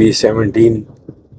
B17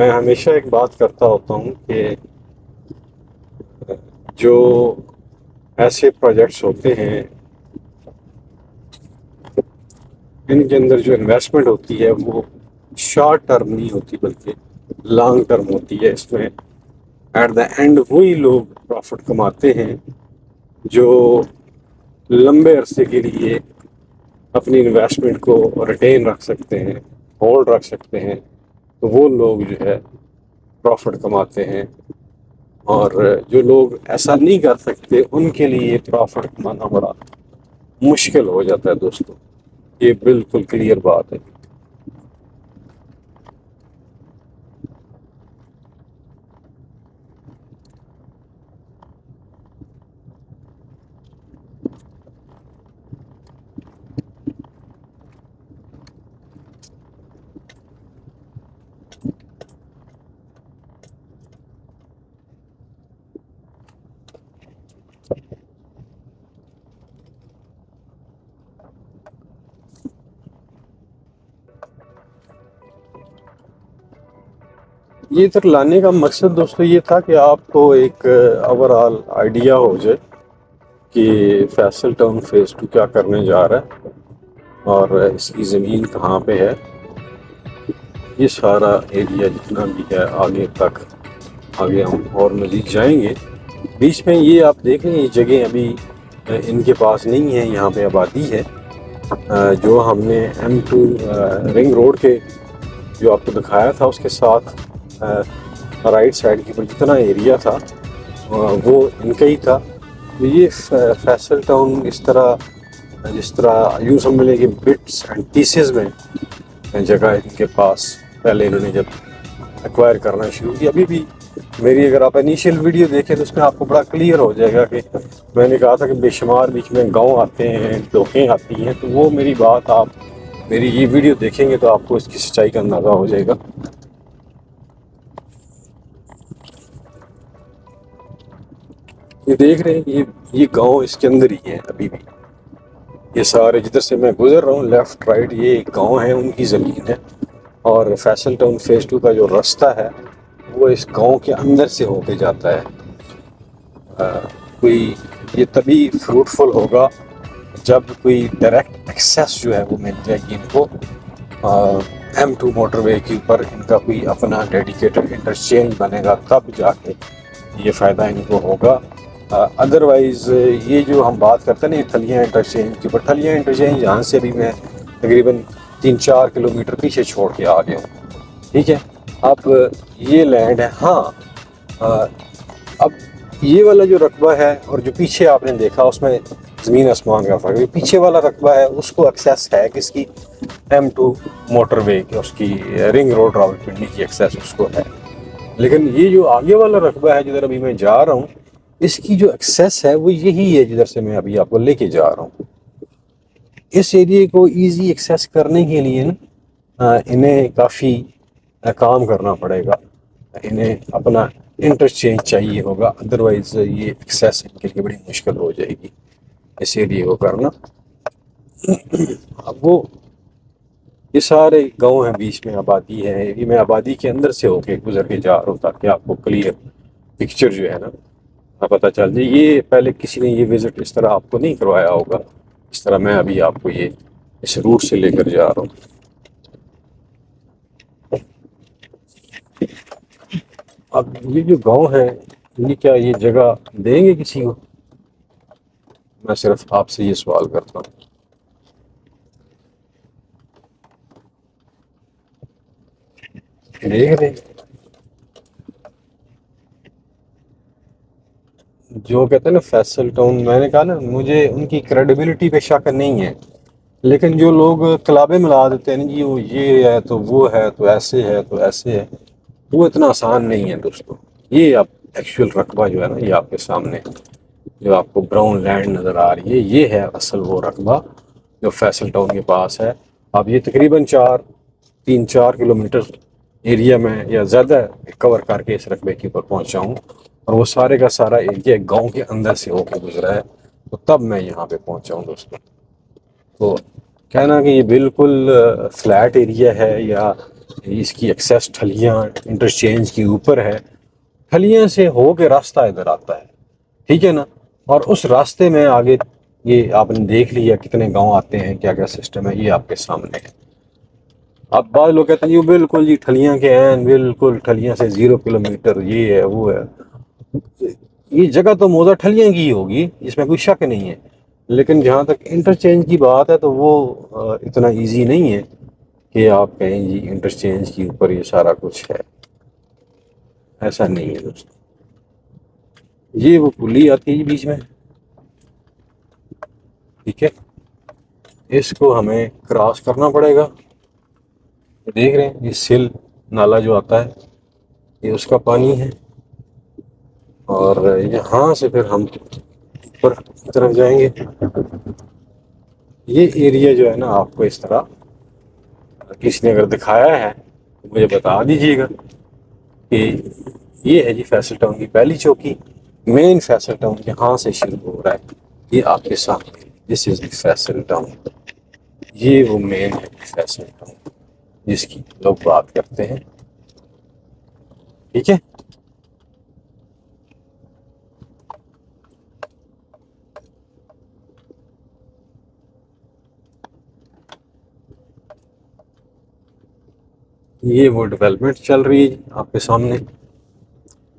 میں ہمیشہ ایک بات کرتا ہوتا ہوں کہ جو ایسے پروجیکٹس ہوتے ہیں ان کے اندر جو انویسٹمنٹ ہوتی ہے وہ شارٹ ٹرم نہیں ہوتی بلکہ لانگ ٹرم ہوتی ہے. اس میں ایٹ دا اینڈ وہی لوگ پروفٹ کماتے ہیں جو لمبے عرصے کے لیے اپنی انویسٹمنٹ کو ریٹین رکھ سکتے ہیں، ہولڈ رکھ سکتے ہیں. تو وہ لوگ جو ہے پروفٹ کماتے ہیں، اور جو لوگ ایسا نہیں کر سکتے ان کے لیے پروفٹ کمانا بڑا مشکل ہو جاتا ہے دوستوں. یہ بالکل کلیئر بات ہے. یہ ادھر لانے کا مقصد دوستو یہ تھا کہ آپ کو ایک اوور آل آئیڈیا ہو جائے کہ فیصل ٹاؤن فیز 2 کیا کرنے جا رہا ہے اور اس کی زمین کہاں پہ ہے. یہ سارا ایریا جتنا بھی ہے آگے ہم اور مزید جائیں گے. بیچ میں یہ آپ دیکھ لیں یہ جگہ ابھی ان کے پاس نہیں ہے، یہاں پہ آبادی ہے. جو ہم نے M2 رنگ روڈ کے جو آپ کو دکھایا تھا اس کے ساتھ رائٹ سائڈ کی جتنا ایریا تھا وہ ان کا ہی تھا. یہ فیصل ٹاؤن جس طرح یوں سمجھ لیں کہ بٹس اینڈ پیسز میں جگہ ان کے پاس پہلے انہوں نے جب ایکوائر کرنا شروع کیا. ابھی بھی میری اگر آپ انیشیل ویڈیو دیکھیں تو اس میں آپ کو بڑا کلیئر ہو جائے گا کہ میں نے کہا تھا کہ بے شمار بیچ میں گاؤں آتے ہیں، ڈوکیں آتی ہیں. تو وہ میری بات آپ میری یہ ویڈیو دیکھیں گے تو آپ کو اس کی سچائی کا اندازہ ہو جائے گا. یہ دیکھ رہے ہیں یہ گاؤں اس کے اندر ہی ہے. ابھی بھی یہ سارے جدھر سے میں گزر رہا ہوں لیفٹ رائٹ یہ گاؤں ہے، ان کی زمین ہے. اور فیصل ٹاؤن فیز 2 کا جو راستہ ہے وہ اس گاؤں کے اندر سے ہو کے جاتا ہے. کوئی یہ تبھی فروٹفل ہوگا جب کوئی ڈائریکٹ ایکسیس جو ہے وہ مل جائے گی ان کو. M2 موٹر وے کے اوپر ان کا کوئی اپنا ڈیڈیکیٹڈ انٹرچینج بنے گا تب جا کے یہ فائدہ ان کو ہوگا. ادروائز یہ جو ہم بات کرتے ہیں نا ٹھلیاں انٹرچینج کے اوپر، ٹھلیاں انٹرچینج یہاں سے بھی میں تقریباً 3-4 کلومیٹر پیچھے چھوڑ کے آ گیا ہوں. ٹھیک ہے، اب یہ لینڈ ہے. ہاں اب یہ والا جو رقبہ ہے اور جو پیچھے آپ نے دیکھا اس میں زمین آسمان کا فرق ہے. پیچھے والا رقبہ ہے اس کو ایکسیس ہے کس کی؟ M2 موٹر وے کی، اس کی رنگ روڈ راولپنڈی کی ایکسیس اس کو ہے. لیکن یہ جو آگے والا رقبہ ہے جدھر ابھی میں جا رہا ہوں اس کی جو ایکسیس ہے وہ یہی ہے جدھر سے میں ابھی آپ کو لے کے جا رہا ہوں. اس ایریے کو ایزی ایکسیس کرنے کے لیے نا انہیں کافی کام کرنا پڑے گا. انہیں اپنا انٹرچینج چاہیے ہوگا، ادروائز یہ ایکسیس کے لیے بڑی مشکل ہو جائے گی اس ایریے کو کرنا. اب وہ یہ سارے گاؤں ہیں، بیچ میں آبادی ہے. یہ میں آبادی کے اندر سے ہو کے گزر کے جا رہا ہوں تاکہ آپ کو کلیئر پکچر جو ہے نا پتہ چل جائے. یہ پہلے کسی نے یہ وزٹ اس طرح آپ کو نہیں کروایا ہوگا اس طرح میں ابھی آپ کو یہ اس روٹ سے لے کر جا رہا ہوں. اب یہ جو گاؤں ہے یہ کیا یہ جگہ دیں گے کسی کو؟ میں صرف آپ سے یہ سوال کرتا ہوں. دیکھ رہے جو کہتے ہیں نا فیصل ٹاؤن، میں نے کہا نا مجھے ان کی کریڈیبلٹی پہ شک نہیں ہے، لیکن جو لوگ کلابیں ملا دیتے ہیں نا جی وہ یہ ہے تو وہ ہے تو ایسے ہے تو ایسے ہے، وہ اتنا آسان نہیں ہے دوستو. یہ اب ایکچوئل رقبہ جو ہے نا یہ آپ کے سامنے جو آپ کو براؤن لینڈ نظر آ رہی ہے یہ ہے اصل وہ رقبہ جو فیصل ٹاؤن کے پاس ہے. اب یہ تقریباً 3-4 کلومیٹر ایریا میں یا زیادہ کور کر کے اس رقبے کے اوپر پہنچا ہوں، اور وہ سارے کا سارا ایریا گاؤں کے اندر سے ہو کے گزرا ہے. تو تب میں یہاں پہ پہنچا ہوں دوستوں. تو کہنا کہ یہ بالکل فلیٹ ایریا ہے یا اس کی ایکسیس ٹھلیاں انٹرچینج کے اوپر ہے، ٹھلیاں سے ہو کے راستہ ادھر آتا ہے، ٹھیک ہے نا، اور اس راستے میں آگے یہ آپ نے دیکھ لیا کتنے گاؤں آتے ہیں، کیا کیا سسٹم ہے، یہ آپ کے سامنے ہے۔ اب بعض لوگ کہتے ہیں یہ بالکل جی ٹھلیاں کے ہیں، بالکل ٹھلیاں سے 0 کلومیٹر، یہ ہے وہ ہے۔ یہ جگہ تو موزہ ٹھلیاں کی ہی ہوگی، اس میں کوئی شک نہیں ہے، لیکن جہاں تک انٹرچینج کی بات ہے تو وہ اتنا ایزی نہیں ہے کہ آپ کہیں جی انٹرچینج کے اوپر یہ سارا کچھ ہے، ایسا نہیں ہے دوستو۔ یہ وہ پلی آتی ہے جی بیچ میں، ٹھیک ہے، اس کو ہمیں کراس کرنا پڑے گا۔ دیکھ رہے ہیں یہ سل نالا جو آتا ہے یہ اس کا پانی ہے، اور یہاں سے پھر ہم اوپر کی طرف جائیں گے۔ یہ ایریا جو ہے نا آپ کو اس طرح کسی نے اگر دکھایا ہے تو مجھے بتا دیجیے گا کہ یہ ہے جی فیصل ٹاؤن کی پہلی چوکی۔ مین فیصل ٹاؤن یہاں سے شروع ہو رہا ہے، یہ آپ کے سامنے، دس از فیصل ٹاؤن۔ یہ وہ مین ہے فیصل ٹاؤن جس کی لوگ بات کرتے ہیں، ٹھیک ہے۔ یہ وہ ڈیولپمنٹ چل رہی ہے آپ کے سامنے۔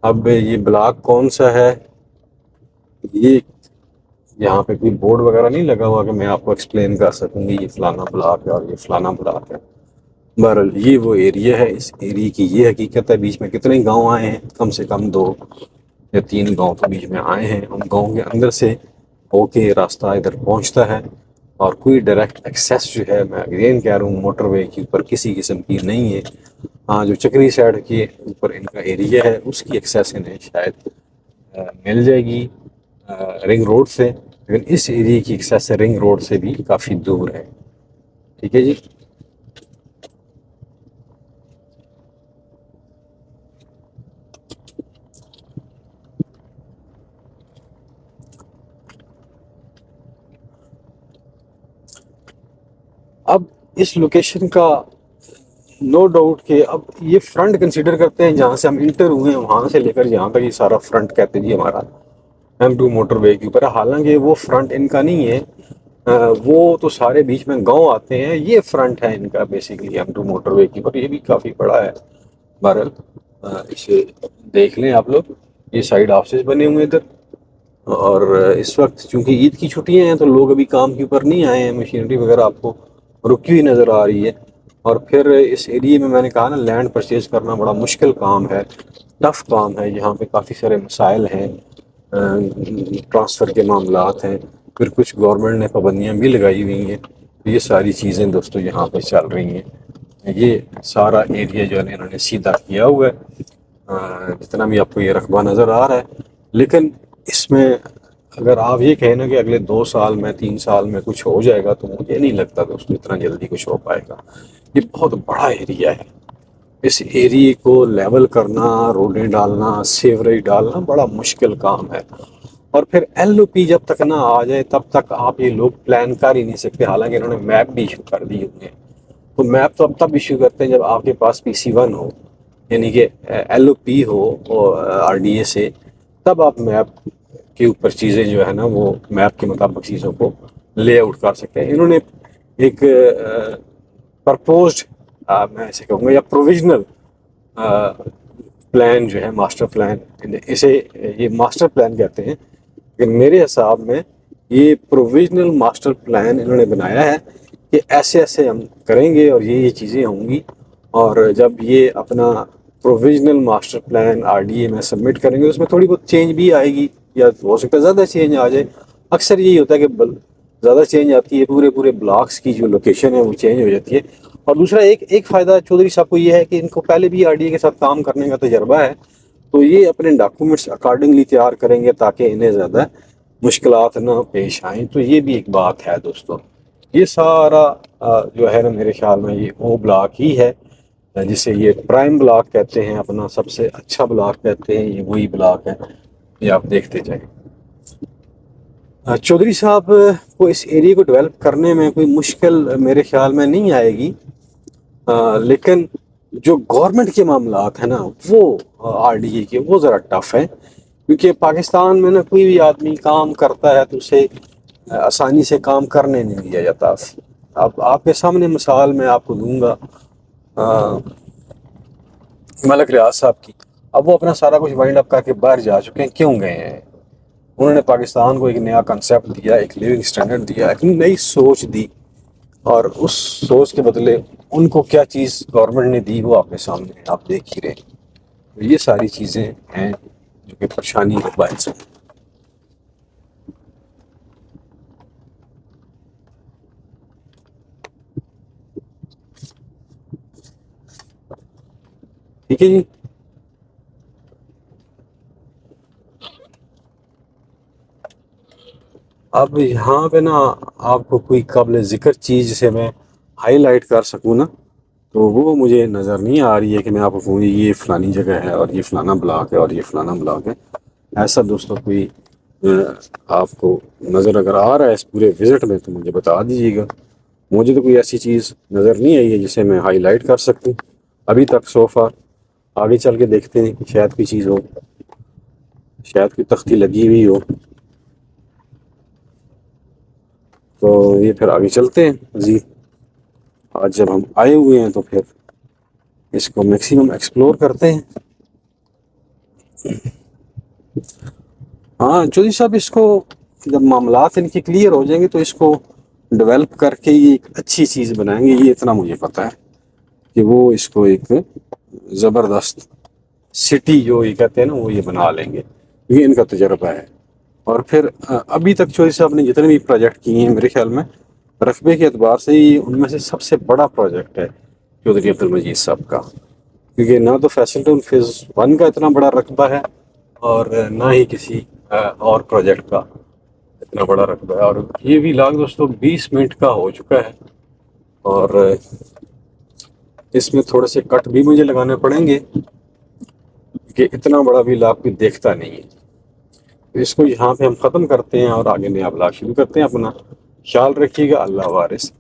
اب یہ بلاک کون سا ہے، یہ یہاں پہ کوئی بورڈ وغیرہ نہیں لگا ہوا کہ میں آپ کو ایکسپلین کر سکوں گی یہ فلانا بلاک ہے اور یہ فلانا بلاک ہے۔ بہرحال یہ وہ ایریا ہے، اس ایریا کی یہ حقیقت ہے، بیچ میں کتنے گاؤں آئے ہیں، کم سے کم 2 یا 3 گاؤں تو بیچ میں آئے ہیں۔ ان گاؤں کے اندر سے ہو کے راستہ ادھر پہنچتا ہے، اور کوئی ڈائریکٹ ایکسیس جو ہے، میں اگین کہہ رہا ہوں، موٹر وے کے اوپر کسی قسم کی نہیں ہے۔ ہاں جو چکری سائڈ کے اوپر ان کا ایریا ہے اس کی ایکسیس انہیں شاید مل جائے گی رنگ روڈ سے، لیکن اس ایریا کی ایکسیس رنگ روڈ سے بھی کافی دور ہے، ٹھیک ہے جی۔ اب اس لوکیشن کا نو ڈاؤٹ کہ اب یہ فرنٹ کنسیڈر کرتے ہیں، جہاں سے ہم انٹر ہوئے ہیں وہاں سے لے کر یہاں تک یہ سارا فرنٹ کہتے ہیں جی ہمارا M2 موٹر وے کے اوپر ہے۔ حالانکہ وہ فرنٹ ان کا نہیں ہے، وہ تو سارے بیچ میں گاؤں آتے ہیں، یہ فرنٹ ہے ان کا بیسیکلی M2 موٹر وے کے اوپر، یہ بھی کافی بڑا ہے۔ بہرحال اسے دیکھ لیں آپ لوگ، یہ سائڈ آفسز بنے ہوئے ادھر، اور اس وقت چونکہ عید کی چھٹیاں ہیں تو لوگ ابھی کام کے اوپر نہیں آئے ہیں، مشینری وغیرہ آپ کو رکی ہوئی نظر آ رہی ہے۔ اور پھر اس ایریے میں نے کہا نا لینڈ پرچیز کرنا بڑا مشکل کام ہے، ٹف کام ہے، یہاں پہ کافی سارے مسائل ہیں، ٹرانسفر کے معاملات ہیں، پھر کچھ گورنمنٹ نے پابندیاں بھی لگائی ہوئی ہیں، یہ ساری چیزیں دوستو یہاں پہ چل رہی ہیں۔ یہ سارا ایریا جو ہے نا انہوں نے سیدھا کیا ہوا ہے، جتنا بھی آپ کو یہ رقبہ نظر آ رہا ہے، لیکن اس میں اگر آپ یہ کہیں نا کہ اگلے 2 سال میں 3 سال میں کچھ ہو جائے گا تو مجھے نہیں لگتا دوستو اتنا جلدی کچھ ہو پائے گا۔ یہ بہت بڑا ایریا ہے، اس ایریے کو لیول کرنا، روڈیں ڈالنا، سیوریج ڈالنا بڑا مشکل کام ہے، اور پھر LOP جب تک نہ آ جائے تب تک آپ یہ لوگ پلان کر ہی نہیں سکتے۔ حالانکہ انہوں نے میپ بھی ایشو کر دی ہوئے ہیں، تو میپ تو اب تب ایشو کرتے ہیں جب آپ کے پاس PC1 ہو، یعنی کہ LOP ہو RDA سے، تب آپ میپ کے اوپر چیزیں جو ہے نا وہ میپ کے مطابق چیزوں کو لے آؤٹ کر سکتے ہیں۔ انہوں نے ایک پرپوزڈ میں ایسے کہوں گا یا پروویژنل پلان جو ہے، ماسٹر پلان، اسے یہ ماسٹر پلان کہتے ہیں، لیکن میرے حساب میں یہ پروویژنل ماسٹر پلان انہوں نے بنایا ہے کہ ایسے ایسے ہم کریں گے اور یہ چیزیں ہوں گی، اور جب یہ اپنا پروویژنل ماسٹر پلان RDA میں سبمٹ کریں گے اس میں تھوڑی بہت چینج بھی آئے گی، یا ہو سکتا ہے زیادہ چینج آ جائے۔ اکثر یہی ہوتا ہے کہ زیادہ چینج آتی ہے، پورے بلاکس کی جو لوکیشن ہے وہ چینج ہو جاتی ہے۔ اور دوسرا ایک فائدہ چودھری صاحب کو یہ ہے کہ ان کو پہلے بھی RDA کے ساتھ کام کرنے کا تجربہ ہے، تو یہ اپنے ڈاکومنٹس اکارڈنگلی تیار کریں گے تاکہ انہیں زیادہ مشکلات نہ پیش آئیں، تو یہ بھی ایک بات ہے دوستو۔ یہ سارا جو ہے نا میرے خیال میں یہ وہ بلاک ہی ہے جسے یہ پرائم بلاک کہتے ہیں، اپنا سب سے اچھا بلاک کہتے ہیں، یہ وہی بلاک ہے، یہ آپ دیکھتے جائیں۔ چودھری صاحب کو اس ایریے کو ڈیولپ کرنے میں کوئی مشکل میرے خیال میں نہیں آئے گی، لیکن جو گورنمنٹ کے معاملات ہیں نا وہ آر ڈی اے کے وہ ذرا ٹف ہیں، کیونکہ پاکستان میں نا کوئی بھی آدمی کام کرتا ہے تو اسے آسانی سے کام کرنے نہیں دیا جاتا۔ اب آپ کے سامنے مثال میں آپ کو دوں گا ملک ریاض صاحب کی۔ اب وہ اپنا سارا کچھ وائنڈ اپ کر کے باہر جا چکے ہیں، کیوں گئے ہیں؟ انہوں نے پاکستان کو ایک نیا کنسیپٹ دیا، ایک لیونگ سٹینڈرڈ دیا، ایک نئی سوچ دی، اور اس سوچ کے بدلے ان کو کیا چیز گورنمنٹ نے دی وہ آپ کے سامنے ہے، آپ دیکھ ہی رہے ہیں۔ یہ ساری چیزیں ہیں جو کہ پریشانی کا باعث ہیں۔ ٹھیک ہے جی۔ اب یہاں پہ نا آپ کو کوئی قابل ذکر چیز جسے میں ہائی لائٹ کر سکوں نا، تو وہ مجھے نظر نہیں آ رہی ہے کہ میں آپ کو کہوں یہ فلانی جگہ ہے اور یہ فلانا بلاک ہے اور یہ فلانا بلاک ہے۔ ایسا دوستوں کوئی آپ کو نظر اگر آ رہا ہے اس پورے وزٹ میں تو مجھے بتا دیجیے گا۔ مجھے تو کوئی ایسی چیز نظر نہیں آئی ہے جسے میں ہائی لائٹ کر سکوں ابھی تک سو فار۔ آگے چل کے دیکھتے ہیں کہ شاید کوئی چیز ہو، شاید کوئی تختی لگی ہوئی ہو، تو یہ پھر آگے چلتے ہیں مزید۔ آج جب ہم آئے ہوئے ہیں تو پھر اس کو میکسیمم ایکسپلور کرتے ہیں۔ ہاں چودھری صاحب، اس کو جب معاملات ان کے کلیئر ہو جائیں گے تو اس کو ڈیولپ کر کے یہ ایک اچھی چیز بنائیں گے، یہ اتنا مجھے پتہ ہے کہ وہ اس کو ایک زبردست سٹی جو یہ کہتے ہیں نا وہ یہ بنا لیں گے، یہ ان کا تجربہ ہے۔ اور پھر ابھی تک چودھری صاحب نے جتنے بھی پروجیکٹ کیے ہیں میرے خیال میں رقبے کے اعتبار سے ہی ان میں سے سب سے بڑا پروجیکٹ ہے چودھری عبد المجید صاحب کا، کیونکہ نہ تو فیصل ٹاؤن فیز 1 کا اتنا بڑا رقبہ ہے اور نہ ہی کسی اور پروجیکٹ کا اتنا بڑا رقبہ ہے۔ اور یہ بھی لاگ دوستوں 20 منٹ کا ہو چکا ہے، اور اس میں تھوڑے سے کٹ بھی مجھے لگانے پڑیں گے کہ اتنا بڑا بھی لاگ کوئی دیکھتا نہیں ہے۔ تو اس کو یہاں پہ ہم ختم کرتے ہیں اور آگے نیا بلاگ شروع کرتے ہیں اپنا۔ خیال رکھیے گا، اللہ وارث۔